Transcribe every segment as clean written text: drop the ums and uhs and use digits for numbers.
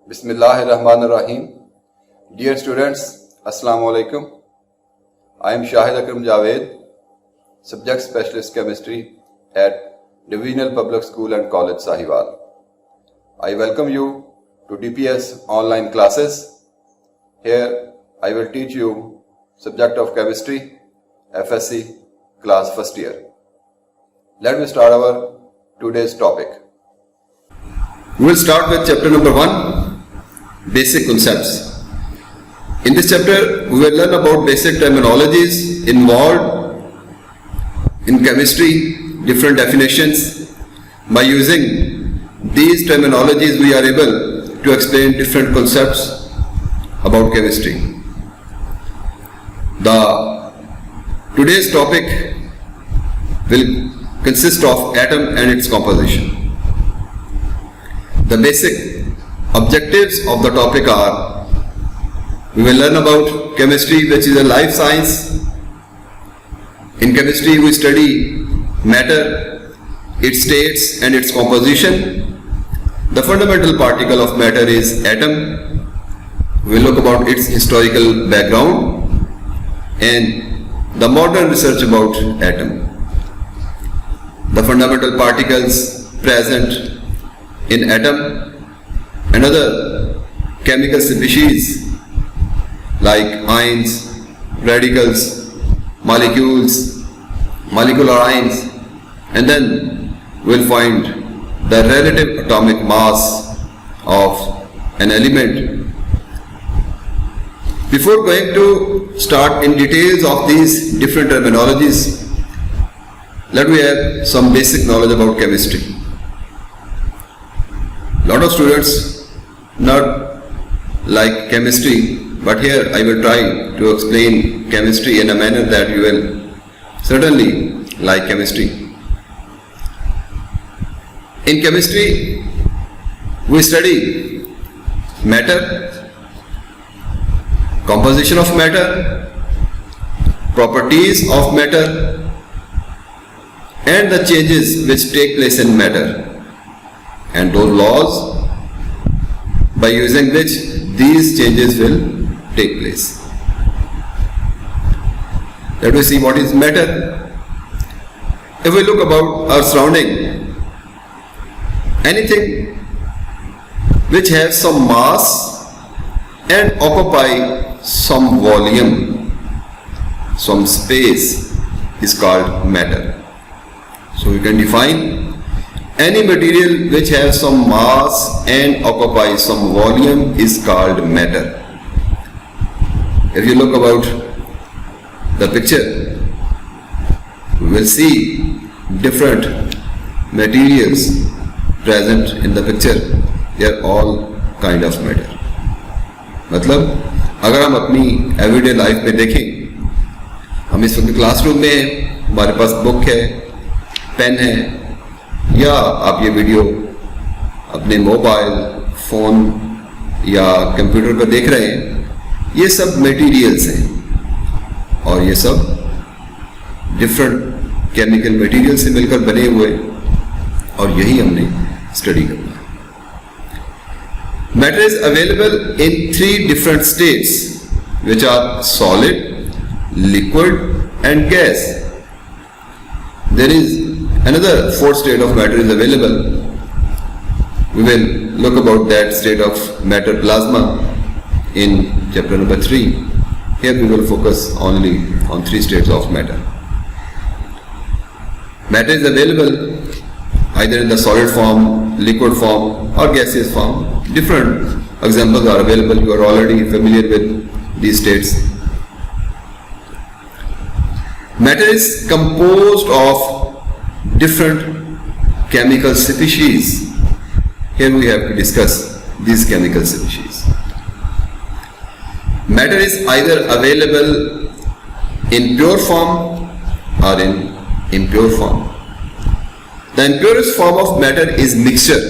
Bismillahirrahmanirrahim. Dear students, Assalamu alaikum. I am Shahid Akram Javed, Subject Specialist Chemistry at Divisional Public School and College Sahiwal. I welcome you to DPS online classes. Here I will teach you subject of chemistry, FSC, class first year. Let me start our today's topic. We will start with chapter number 1. Basic concepts. In this chapter, we will learn about basic terminologies involved in chemistry, different definitions. By using these terminologies, we are able to explain different concepts about chemistry. Today's topic will consist of atom and its composition. The basic objectives of the topic are: we will learn about chemistry, which is a life science. In chemistry, we study matter, its states and its composition. The fundamental particle of matter is atom. We will look about its historical background and the modern research about atom. The fundamental particles present in atom and other chemical species like ions, radicals, molecules, molecular ions, and then we'll find the relative atomic mass of an element. Before going to start in details of these different terminologies, let me have some basic knowledge about chemistry. Lot of students not like chemistry, but here I will try to explain chemistry in a manner that you will certainly like chemistry. In chemistry, we study matter, composition of matter, properties of matter, and the changes which take place in matter, and those laws by using which these changes will take place. Let us see what is matter. If we look about our surrounding, anything which has some mass and occupy some volume, some space, is called matter. So we can define any material which has some mass and occupies some volume is called matter. If you look about the picture, we will see different materials present in the picture. They are all kind of matter. मतलब अगर हम अपनी everyday life में देखें, हम इस वक्त classroom में हैं, हमारे पास बुक है, पेन है, या आप ये वीडियो अपने मोबाइल फोन या कंप्यूटर पर देख रहे हैं, ये सब मटेरियल्स हैं और ये सब डिफरेंट केमिकल मटेरियल से मिलकर बने हुए, और यही हमने स्टडी करना है. Matter is available in 3 different states which are solid, liquid and gas. There is another 4th state of matter is available. We will look about that state of matter, plasma, in chapter number 3. Here we will focus only on 3 states of matter. Matter is available either in the solid form, liquid form, or gaseous form. Different examples are available. You are already familiar with these states. Matter is composed of different chemical species. Here we have to discuss these chemical species. Matter is either available in pure form or in impure form. The impurest form of matter is mixture,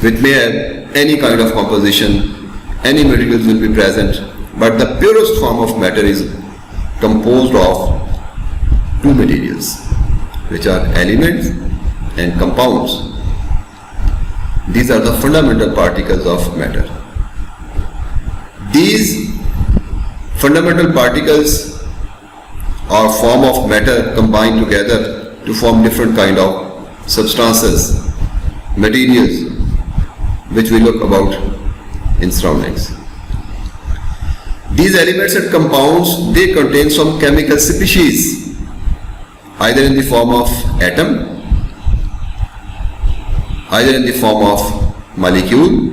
which may have any kind of composition, any materials will be present, but the purest form of matter is composed of 2 materials, which are elements and compounds. These are the fundamental particles of matter. These fundamental particles or form of matter combine together to form different kind of substances, materials, which we look about in surroundings. These elements and compounds, they contain some chemical species, either in the form of atom, either in the form of molecule,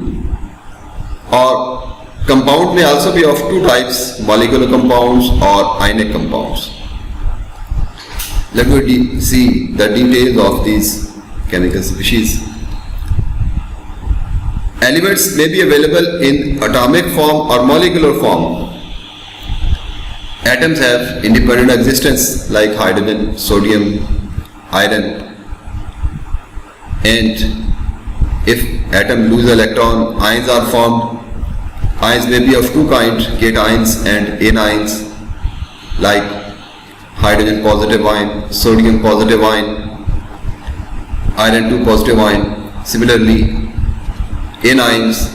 or compound may also be of two types, molecular compounds or ionic compounds. Let me see the details of these chemical species. Elements may be available in atomic form or molecular form. Atoms have independent existence like hydrogen, sodium, iron, and if atom lose electron, ions are formed. Ions may be of two kinds, cations and anions, like hydrogen positive ion, sodium positive ion, iron 2 positive ion. Similarly, anions,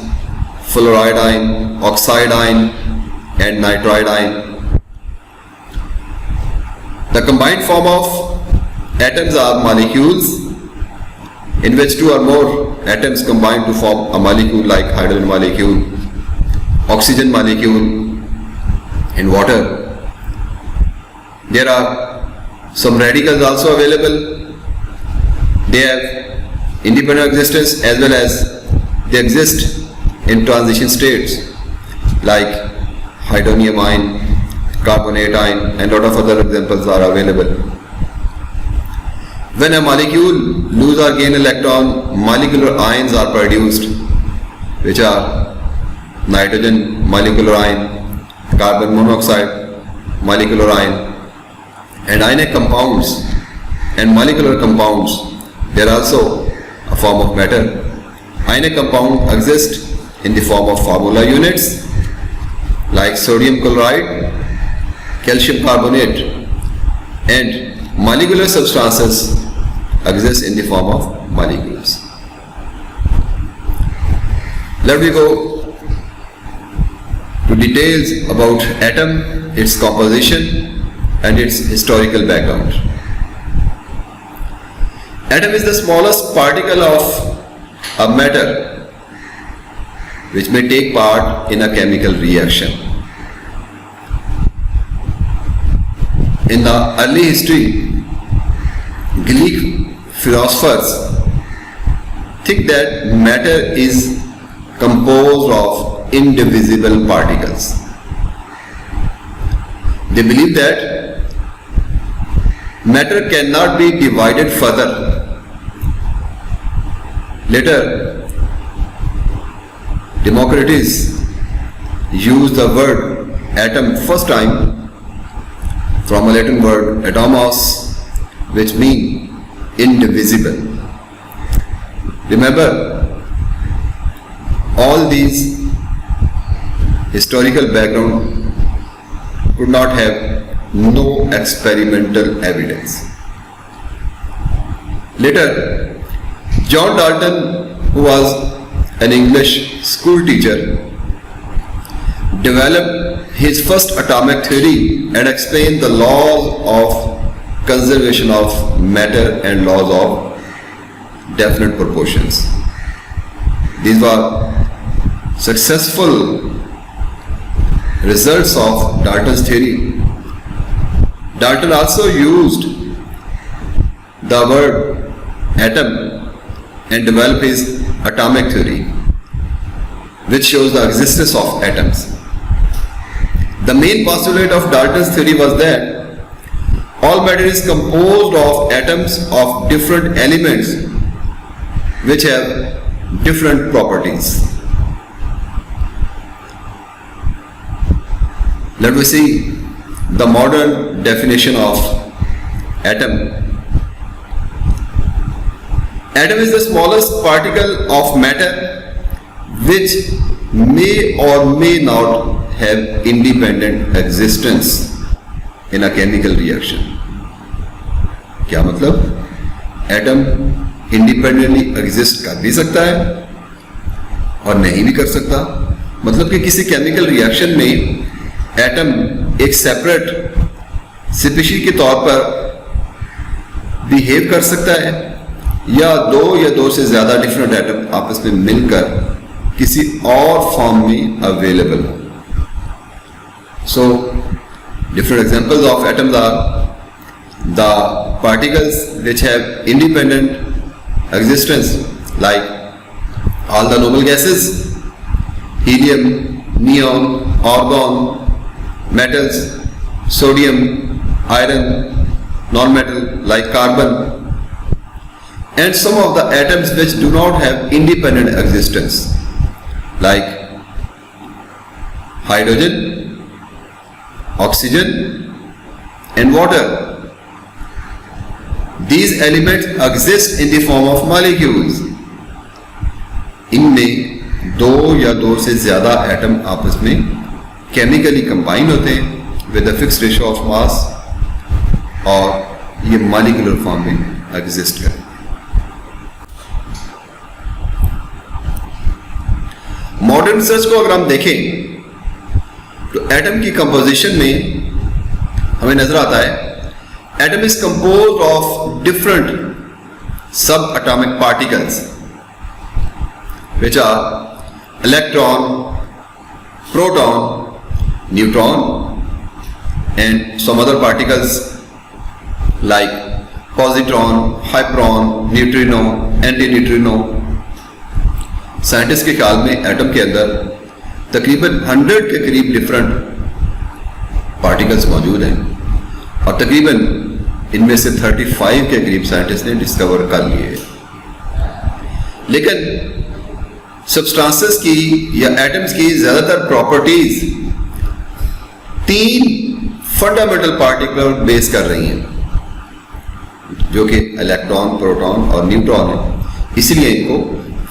fluoride ion, oxide ion, and nitride ion. The combined form of atoms are molecules, in which two or more atoms combine to form a molecule like hydrogen molecule, oxygen molecule, in water. There are some radicals also available. They have independent existence as well as they exist in transition states like hydronium ion, carbonate ion, and a lot of other examples are available. When a molecule lose or gain electron, molecular ions are produced, which are nitrogen molecular ion, carbon monoxide molecular ion, and ionic compounds and molecular compounds. They are also a form of matter. Ionic compounds exist in the form of formula units like sodium chloride, calcium carbonate, and molecular substances exist in the form of molecules. Let me go to details about atom, its composition, and its historical background. Atom is the smallest particle of a matter which may take part in a chemical reaction. In the early history, Greek philosophers think that matter is composed of indivisible particles. They believe that matter cannot be divided further. Later, Democritus used the word atom first time from a Latin word atomos, which means indivisible. Remember, all these historical background could not have no experimental evidence. Later, John Dalton, who was an English school teacher, developed his first atomic theory and explained the laws of conservation of matter and laws of definite proportions. These were successful results of Dalton's theory. Dalton also used the word atom and developed his atomic theory, which shows the existence of atoms. The main postulate of Dalton's theory was that all matter is composed of atoms of different elements which have different properties. Let me see the modern definition of atom. Atom is the smallest particle of matter which may or may not have independent existence in a chemical reaction. क्या मतलब? Atom independently exist कर भी सकता है और नहीं भी कर सकता। मतलब कि किसी केमिकल रिएक्शन में एटम एक सेपरेट स्पीशीज के तौर पर बिहेव कर सकता है, या दो से ज्यादा डिफरेंट एटम आपस में मिलकर किसी और फॉर्म में अवेलेबल हो। So different examples of atoms are the particles which have independent existence, like all the noble gases, helium, neon, argon, metals, sodium, iron, non-metal like carbon, and some of the atoms which do not have independent existence like hydrogen, oxygen and water. These elements exist in the form of molecules. इनमें दो या दो से ज्यादा atom आपस में chemically combine होते हैं with a fix ratio of mass, और ये मॉलिक्यूलर फॉर्म में एग्जिस्ट करें। मॉडर्न रिसर्च को अगर हम देखें तो एटम की कंपोजिशन में हमें नजर आता है atom is composed of different subatomic particles which are electron, proton, neutron and some other particles like positron, hyperon, neutrino, antineutrino. Scientist के ख्याल में एटम के अंदर तकरीबन 100 के करीब डिफरेंट पार्टिकल्स मौजूद हैं, और तकरीबन इनमें से 35 के करीब साइंटिस्ट ने डिस्कवर कर लिए। लेकिन सब्सटेंसेस की या एटम्स की ज्यादातर प्रॉपर्टीज 3 फंडामेंटल पार्टिकल बेस कर रही हैं, जो कि इलेक्ट्रॉन, प्रोटॉन और न्यूट्रॉन है। इसलिए इनको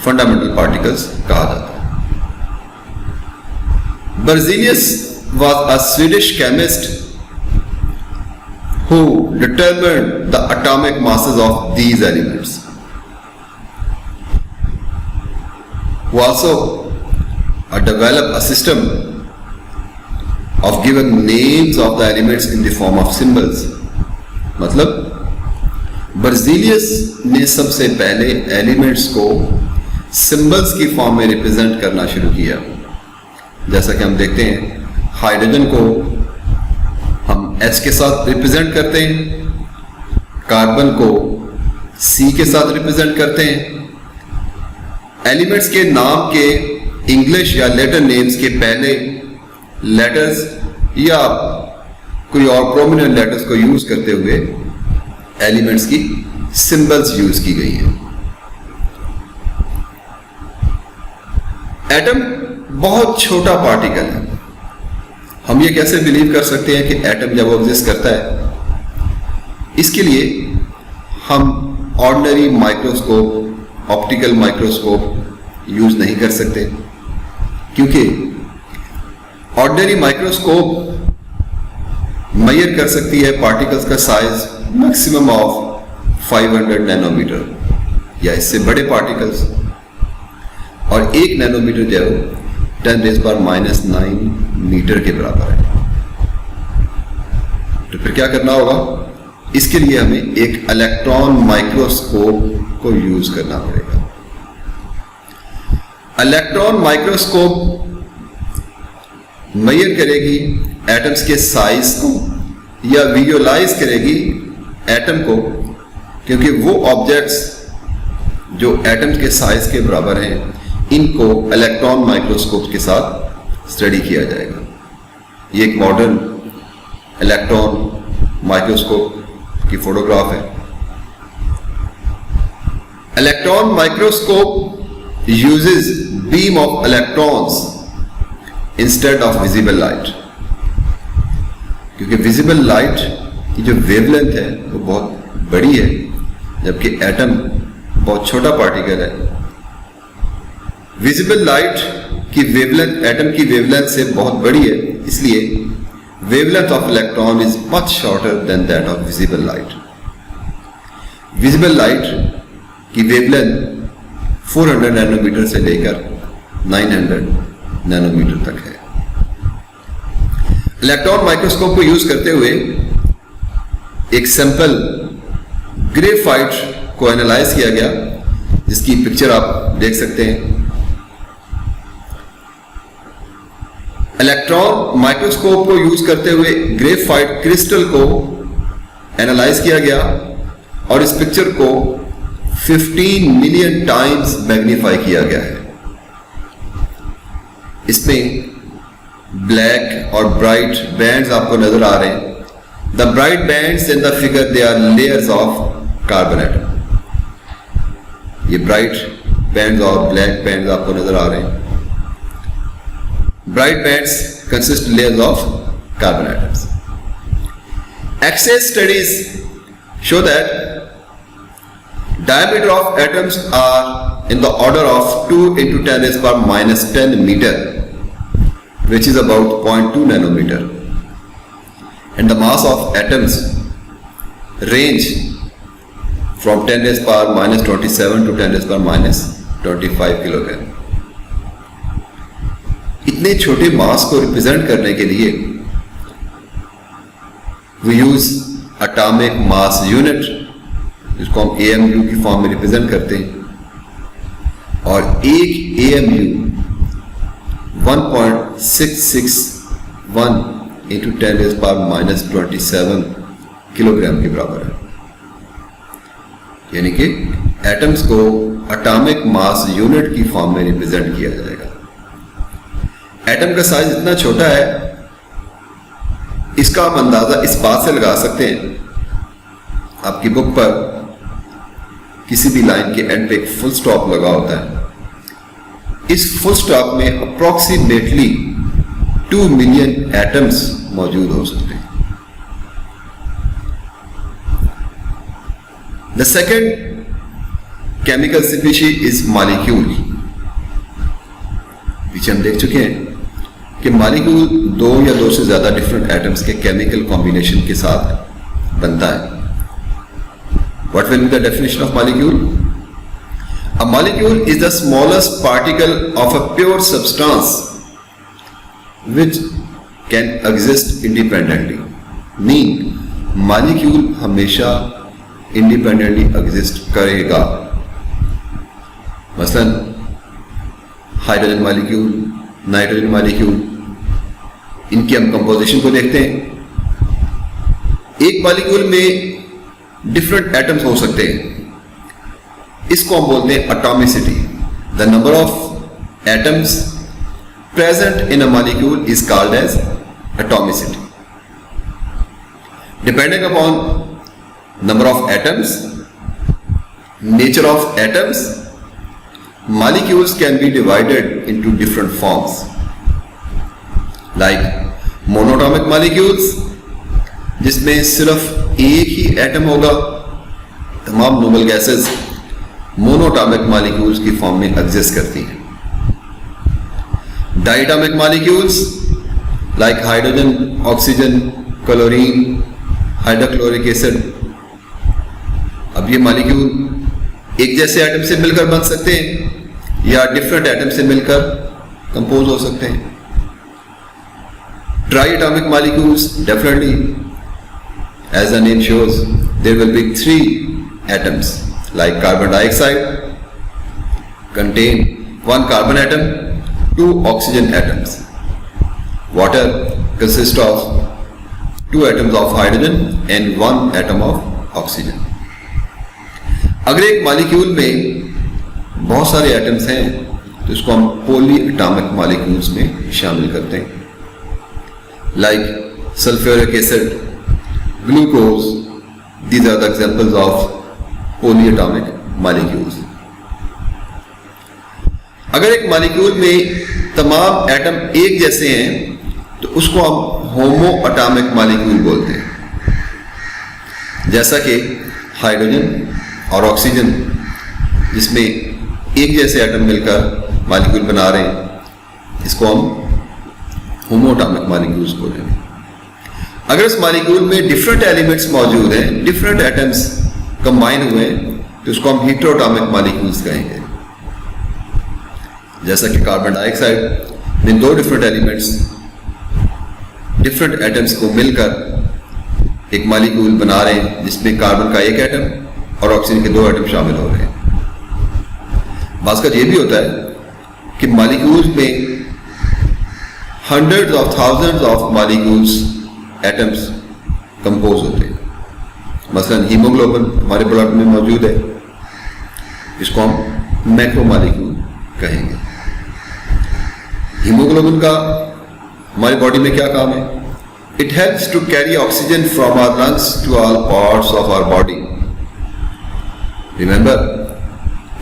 फंडामेंटल पार्टिकल्स कहा जाता है। Berzelius was a Swedish chemist who determined the atomic masses of these elements, who also developed a system of giving names of the elements in the form of symbols. मतलब Berzelius ने सबसे पहले elements को symbols की form में represent करना शुरू किया। जैसा कि हम देखते हैं हाइड्रोजन को हम H के साथ रिप्रेजेंट करते हैं, कार्बन को C के साथ रिप्रेजेंट करते हैं। एलिमेंट्स के नाम के इंग्लिश या लेटर नेम्स के पहले लेटर्स या कोई और प्रोमिनेंट लेटर्स को यूज करते हुए एलिमेंट्स की सिंबल्स यूज की गई हैं। एटम बहुत छोटा पार्टिकल है। हम ये कैसे बिलीव कर सकते हैं कि एटम जब एग्जिस्ट करता है? इसके लिए हम ordinary microscope, optical microscope use नहीं कर सकते, क्योंकि ऑर्डिनरी माइक्रोस्कोप मेजर कर सकती है पार्टिकल्स का साइज मैक्सिमम ऑफ 500 नैनोमीटर या इससे बड़े पार्टिकल्स, और 1 नैनोमीटर जो है 10⁻⁹ मीटर के बराबर है। तो फिर क्या करना होगा? इसके लिए हमें एक इलेक्ट्रॉन माइक्रोस्कोप को यूज करना पड़ेगा। इलेक्ट्रॉन माइक्रोस्कोप मेजर करेगी एटम्स के साइज को या विजुअलाइज करेगी एटम को, क्योंकि वो ऑब्जेक्ट्स जो एटम्स के साइज के बराबर हैं इनको इलेक्ट्रॉन माइक्रोस्कोप के साथ स्टडी किया जाएगा। ये एक मॉडर्न इलेक्ट्रॉन माइक्रोस्कोप की फोटोग्राफ है। Electron microscope uses beam of electrons instead of visible light, क्योंकि विजिबल लाइट की जो वेवलेंथ है वो बहुत बड़ी है, जबकि एटम बहुत छोटा पार्टिकल है। विजिबल लाइट की वेवलेंथ एटम की वेवलेंथ से बहुत बड़ी है, इसलिए wavelength of electron is much shorter than that of visible light. Visible light की वेवलेंथ 400 नैनोमीटर से लेकर 900 नैनोमीटर तक है। इलेक्ट्रॉन माइक्रोस्कोप को यूज करते हुए एक सैंपल ग्रेफाइट को एनालाइज किया गया, जिसकी पिक्चर आप देख सकते हैं। इलेक्ट्रॉन माइक्रोस्कोप को यूज करते हुए ग्रेफाइट क्रिस्टल को एनालाइज किया गया और इस पिक्चर को 15 मिलियन टाइम्स मैग्नीफाई किया गया है। इसमें ब्लैक और ब्राइट बैंड्स आपको नजर आ रहे हैं। The bright bands in the figure they are layers of carbon atom. ये ब्राइट बैंड्स और ब्लैक बैंड्स आपको नजर आ रहे हैं। Bright bands consist layers of carbon atoms. X-ray studies show that diameter of atoms are in the order of 2 into 10 raised power minus 10 meter, which is about 0.2 nanometer, and the mass of atoms range from 10 raised power minus 27 to 10 raised power minus 25 kilogram. इतने छोटे मास को represent करने के लिए we use atomic mass unit, जिसको हम AMU की form में रिप्रेजेंट करते हैं, और एक AMU 1.661 into 10 raised power minus 27 kilogram के बराबर है। यानी कि एटम्स को एटॉमिक मास यूनिट की फॉर्म में रिप्रेजेंट किया जाएगा। एटम का साइज इतना छोटा है, इसका आप अंदाजा इस बात से लगा सकते हैं, आपकी बुक पर किसी भी लाइन के एंड पे एक फुल स्टॉप लगा होता है। इस फुल स्टॉप में अप्रोक्सीमेटली 2 मिलियन एटम्स मौजूद हो सकते हैं। The second chemical species is molecule. पीछे हम देख चुके हैं कि मॉलिक्यूल 2 या 2 से ज्यादा डिफरेंट एटम्स के केमिकल कॉम्बिनेशन के साथ बनता है। What will be the definition of molecule? A molecule is the smallest particle of a pure substance which can exist independently. Mean molecule हमेशा independently exist करेगा। मसलन हाइड्रोजन मॉलिक्यूल, नाइट्रोजन मॉलिक्यूल, इनकी हम composition को देखते हैं। एक मॉलिक्यूल में डिफरेंट एटम्स हो सकते हैं, इसको हम बोलते हैं atomicity. The number of atoms present in a molecule is called as atomicity. Depending upon number of atoms, nature of atoms, molecules can be divided into different forms, like monatomic molecules, जिसमें सिर्फ एक ही atom होगा। तमाम noble gases monatomic molecules की form में exist करती हैं। Diatomic molecules like hydrogen, oxygen, chlorine, hydrochloric acid. अब ये मॉलिक्यूल एक जैसे एटम से मिलकर बन सकते हैं या डिफरेंट एटम से मिलकर कंपोज हो सकते हैं। Tri atomic molecules definitely, as the name shows, there will be 3 atoms like carbon dioxide contain 1 carbon atom, 2 oxygen atoms. Water consists of 2 atoms of hydrogen and 1 atom of oxygen. अगर एक molecule में बहुत सारे atoms हैं तो इसको हम poly atomic molecules में शामिल करते हैं, like sulphuric acid, glucose. These are the examples of poly atomic molecules. अगर एक मॉलिक्यूल में तमाम एटम एक जैसे हैं तो उसको हम होमो एटॉमिक मॉलिक्यूल बोलते हैं, जैसा कि हाइड्रोजन और ऑक्सीजन, जिसमें एक जैसे एटम मिलकर मॉलिक्यूल बना रहे हैं, इसको हम होमो एटॉमिक मॉलिक्यूल्स बोल रहे हैं। अगर इस मॉलिक्यूल में डिफरेंट एलिमेंट्स मौजूद हैं, डिफरेंट एटम्स कंबाइन हुए हैं, तो उसको हम हेटेरोटॉमिक मॉलिक्यूल्स कहेंगे। जैसा कि कार्बन डाइऑक्साइड में दो डिफरेंट एलिमेंट्स डिफरेंट एटम्स को मिलकर एक मॉलिक्यूल बना रहे हैं, जिसमें कार्बन का एक एटम और ऑक्सीजन के दो एटम शामिल हो रहे हैं। बात ये भी होता है कि मॉलिक्यूल्स में hundreds of thousands of molecules atoms compose होते हैं। मसलन हीमोग्लोबिन हमारे ब्लड में मौजूद है, इसको हम मैक्रोमॉलिक्यूल कहेंगे। हीमोग्लोबिन का हमारी बॉडी में क्या काम है? It helps to carry oxygen from our lungs to all parts of our body. Remember,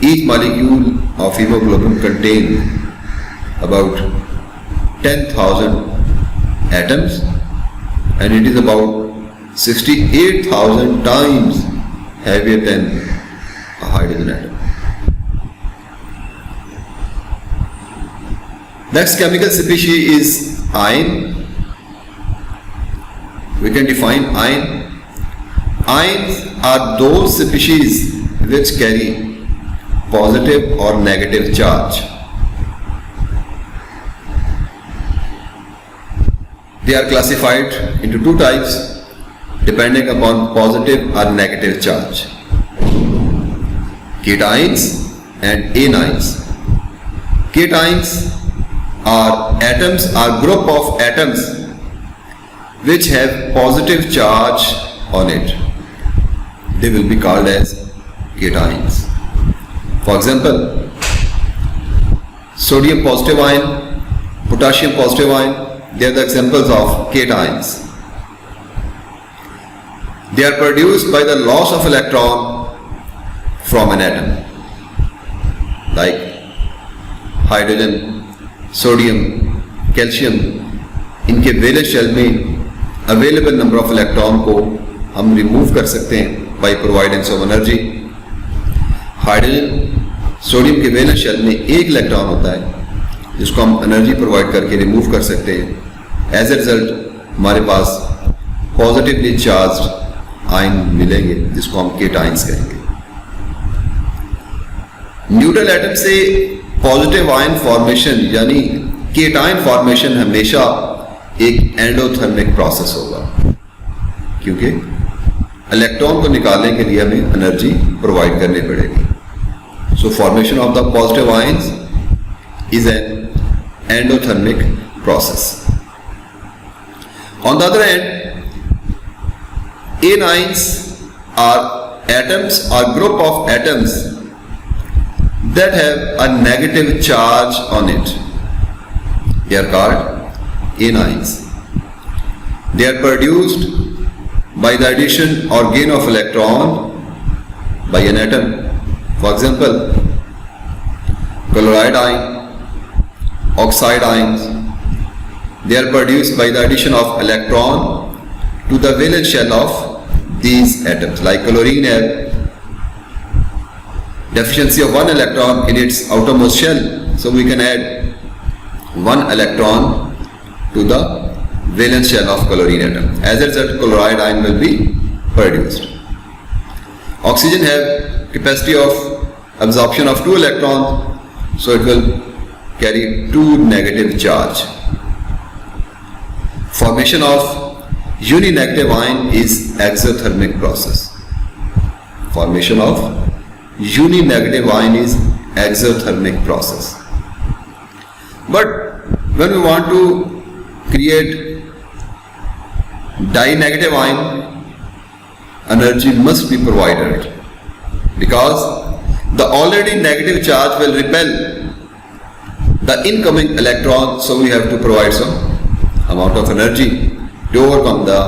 each molecule of haemoglobin contain about 10,000 atoms, and it is about 68,000 times heavier than a hydrogen atom. Next chemical species is ion. We can define ion. Ions are those species which carry positive or negative charge. They are classified into two types depending upon positive or negative charge: cations and anions. Cations are atoms or group of atoms which have positive charge on it. They will be called as cations. For example, sodium positive ion, potassium positive ion, they are the examples of cations. They are produced by the loss of electron from an atom, like hydrogen, sodium, calcium. इनके valence shell में available number of electron को हम remove कर सकते हैं by providence of energy. Hydrogen, sodium के valence shell में एक इलेक्ट्रॉन होता है जिसको हम एनर्जी प्रोवाइड करके रिमूव कर सकते हैं। एज ए रिजल्ट हमारे पास पॉजिटिवली चार्ज्ड आयन मिलेंगे जिसको हम केटाइंस कहेंगे। न्यूट्रल एटम से पॉजिटिव आयन फॉर्मेशन यानी केटाइन फॉर्मेशन हमेशा एक एंडोथर्मिक प्रोसेस होगा, क्योंकि इलेक्ट्रॉन को निकालने के लिए हमें एनर्जी प्रोवाइड करनी पड़ेगी। सो formation of the positive ions is an endothermic process. On the other hand, anions are atoms or group of atoms that have a negative charge on it. They are called anions. They are produced by the addition or gain of electron by an atom. For example, chloride ion, oxide ions. They are produced by the addition of electron to the valence shell of these atoms. Like chlorine have deficiency of one electron in its outermost shell, so we can add one electron to the valence shell of chlorine atom. As a result, chloride ion will be produced. Oxygen have capacity of absorption of two electrons, so it will carry two negative charge. Formation of uninegative ion is exothermic process. Formation of uninegative ion is exothermic process. But when we want to create dinegative ion, energy must be provided because the already negative charge will repel the incoming electron, so we have to provide some amount of energy to overcome the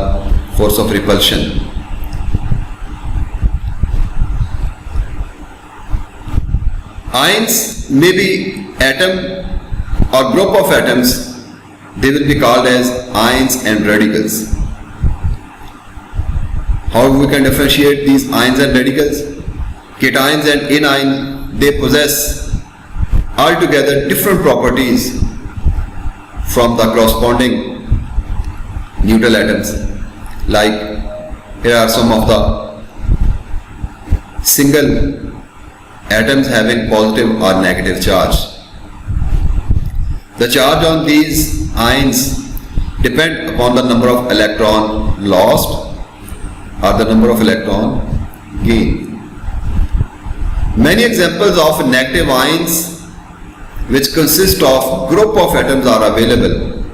force of repulsion. Ions may be atom or group of atoms. They will be called as ions and radicals. How we can differentiate these ions and radicals? Cations and anions, they possess altogether different properties from the corresponding neutral atoms. Like here are some of the single atoms having positive or negative charge. The charge on these ions depend upon the number of electron lost or the number of electron gained. Many examples of negative ions which consist of group of atoms are available,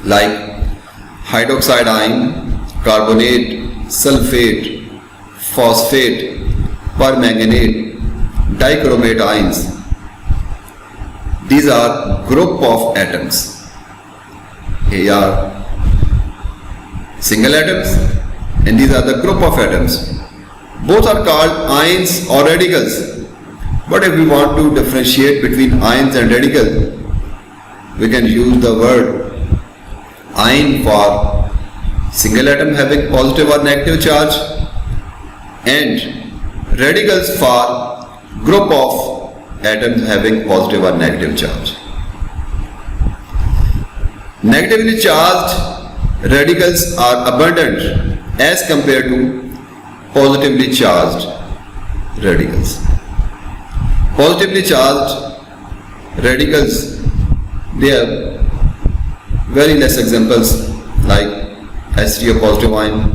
like hydroxide ion, carbonate, sulfate, phosphate, permanganate, dichromate ions. These are group of atoms. Here are single atoms and these are the group of atoms. Both are called ions or radicals. But if we want to differentiate between ions and radicals, we can use the word ion for single atom having positive or negative charge and radicals for group of atoms having positive or negative charge. Negatively charged radicals are abundant as compared to positively charged radicals. Positively charged radicals, they have very less examples like H3O positive ion,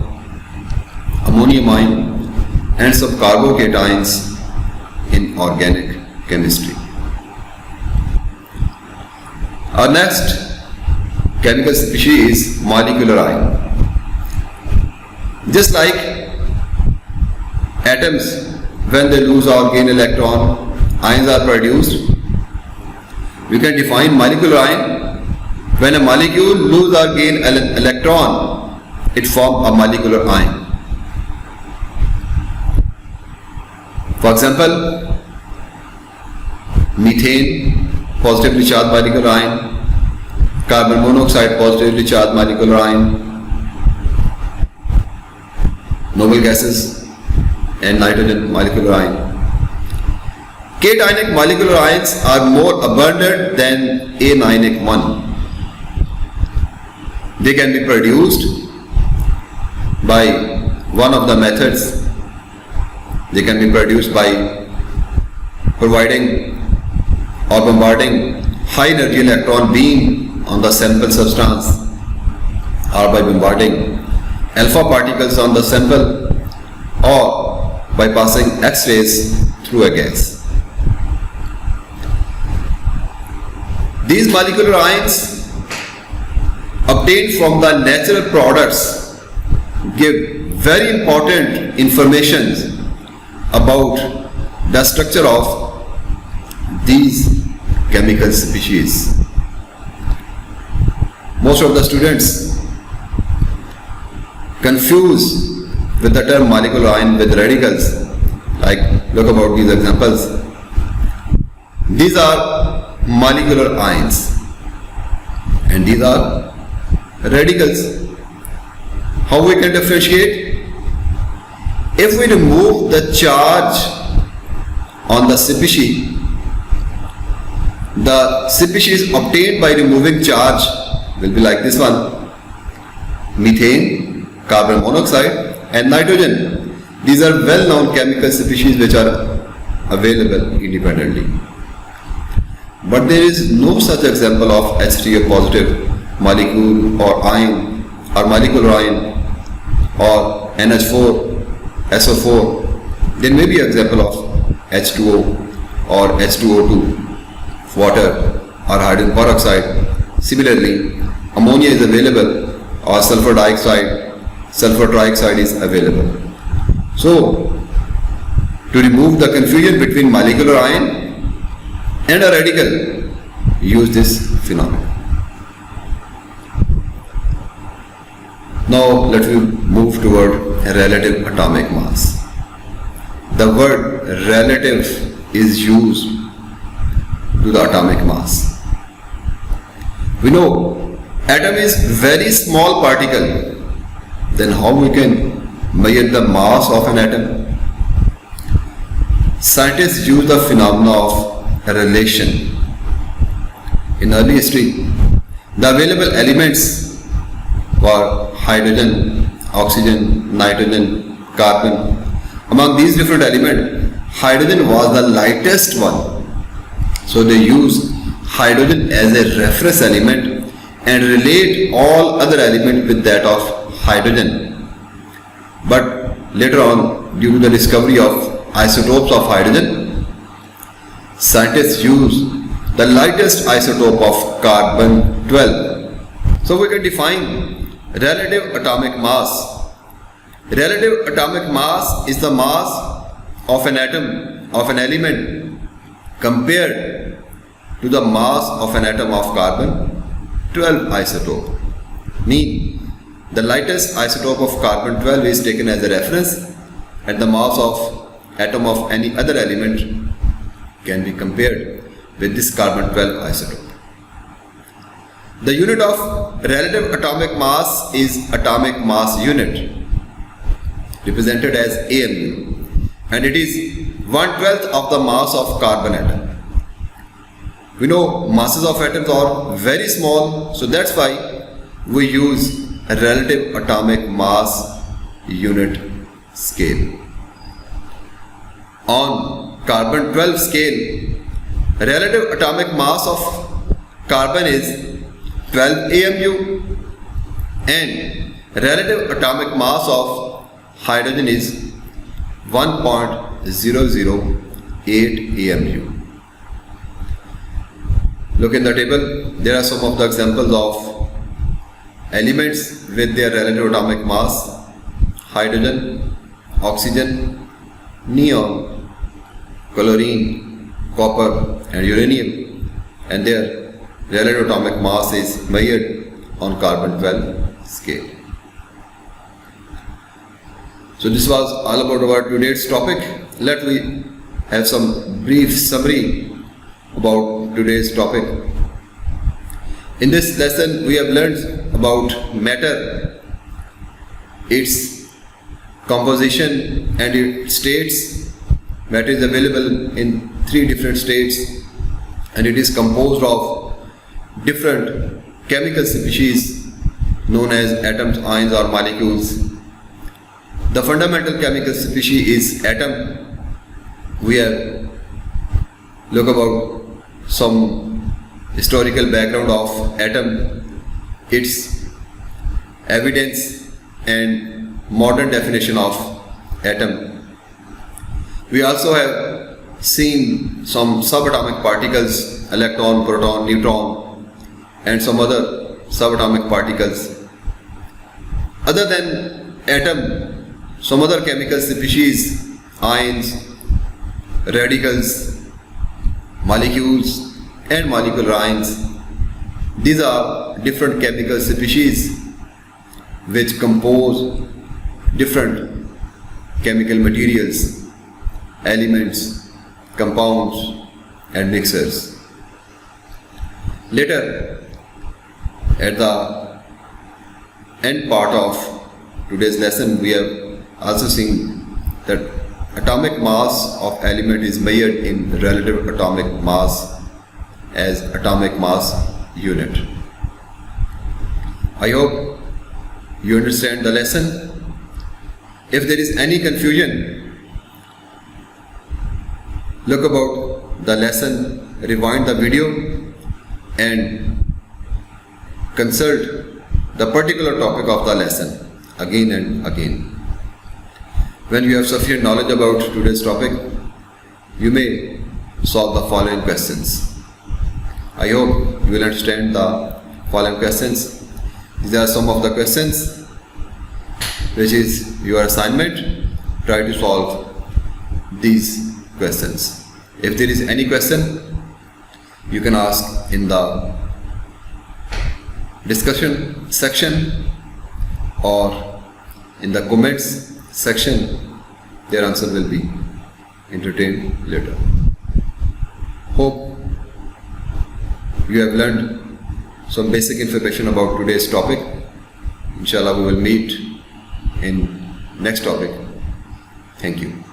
ammonium ion and some carbocations in organic chemistry. Our next chemical species is molecular ion. Just like atoms, when they lose or gain electron, ions are produced. We can define molecular ion. When a molecule lose or gain an electron, it forms a molecular ion. For example, methane, positively charged molecular ion, carbon monoxide, positively charged molecular ion, noble gases and nitrogen molecular ion. Cationic molecular ions are more abundant than anionic one. They can be produced by one of the methods. They can be produced by providing or bombarding high energy electron beam on the sample substance or by bombarding alpha particles on the sample or by passing X-rays through a gas. These molecular ions obtained from the natural products give very important information about the structure of these chemical species. Most of the students confuse with the term molecular ion with radicals. Like, look about these examples. These are molecular ions and these are radicals. How we can differentiate? If we remove the charge on the species, the species obtained by removing charge will be like this one: methane, carbon monoxide and nitrogen. These are well-known chemical species which are available independently. But there is no such example of H3O positive molecule or ion or molecular ion or NH4, SO4. There may be an example of H2O or H2O2, water or hydrogen peroxide. Similarly, ammonia is available or sulfur dioxide, sulfur trioxide is available. So, to remove the confusion between molecular ion and a radical, use this phenomenon. Now let me move toward relative atomic mass. The word relative is used to the atomic mass. We know atom is very small particle. Then how we can measure the mass of an atom? Scientists use the phenomena of relation. In early history, the available elements were hydrogen, oxygen, nitrogen, carbon. Among these different elements, hydrogen was the lightest one. So they used hydrogen as a reference element and relate all other elements with that of hydrogen. But later on, due to the discovery of isotopes of hydrogen, scientists use the lightest isotope of carbon-12. So we can define relative atomic mass. Relative atomic mass is the mass of an atom of an element compared to the mass of an atom of carbon-12 isotope. Mean the lightest isotope of carbon-12 is taken as a reference and the mass of atom of any other element can be compared with this carbon-12 isotope. The unit of relative atomic mass is atomic mass unit, represented as AMU, and it is 1/12 of the mass of carbon atom. We know masses of atoms are very small, so that's why we use a relative atomic mass unit scale. On carbon-12 scale, relative atomic mass of carbon is 12 AMU and relative atomic mass of hydrogen is 1.008 AMU. Look in the table, there are some of the examples of elements with their relative atomic mass: hydrogen, oxygen, neon, chlorine, copper and uranium, and their relative atomic mass is measured on carbon-12 scale. So this was all about our today's topic. Let me have some brief summary about today's topic. In this lesson we have learned about matter, its composition and its states. Matter is available in 3 different states and it is composed of different chemical species known as atoms, ions or molecules. The fundamental chemical species is atom. We have look about some historical background of atom, its evidence and modern definition of atom. We also have seen some subatomic particles, electron, proton, neutron and some other subatomic particles. Other than atom, some other chemical species, ions, radicals, molecules and molecular ions. These are different chemical species which compose different chemical materials, elements, compounds and mixtures. Later, at the end part of today's lesson, we have also seen that atomic mass of element is measured in relative atomic mass as atomic mass unit. I hope you understand the lesson. If there is any confusion, look about the lesson, rewind the video and consult the particular topic of the lesson again and again. When you have sufficient knowledge about today's topic, you may solve the following questions. I hope you will understand the following questions. These are some of the questions which is your assignment. Try to solve these questions. If there is any question, you can ask in the discussion section or in the comments section. Their answer will be entertained later. Hope you have learned some basic information about today's topic. Inshallah, we will meet in next topic. Thank you.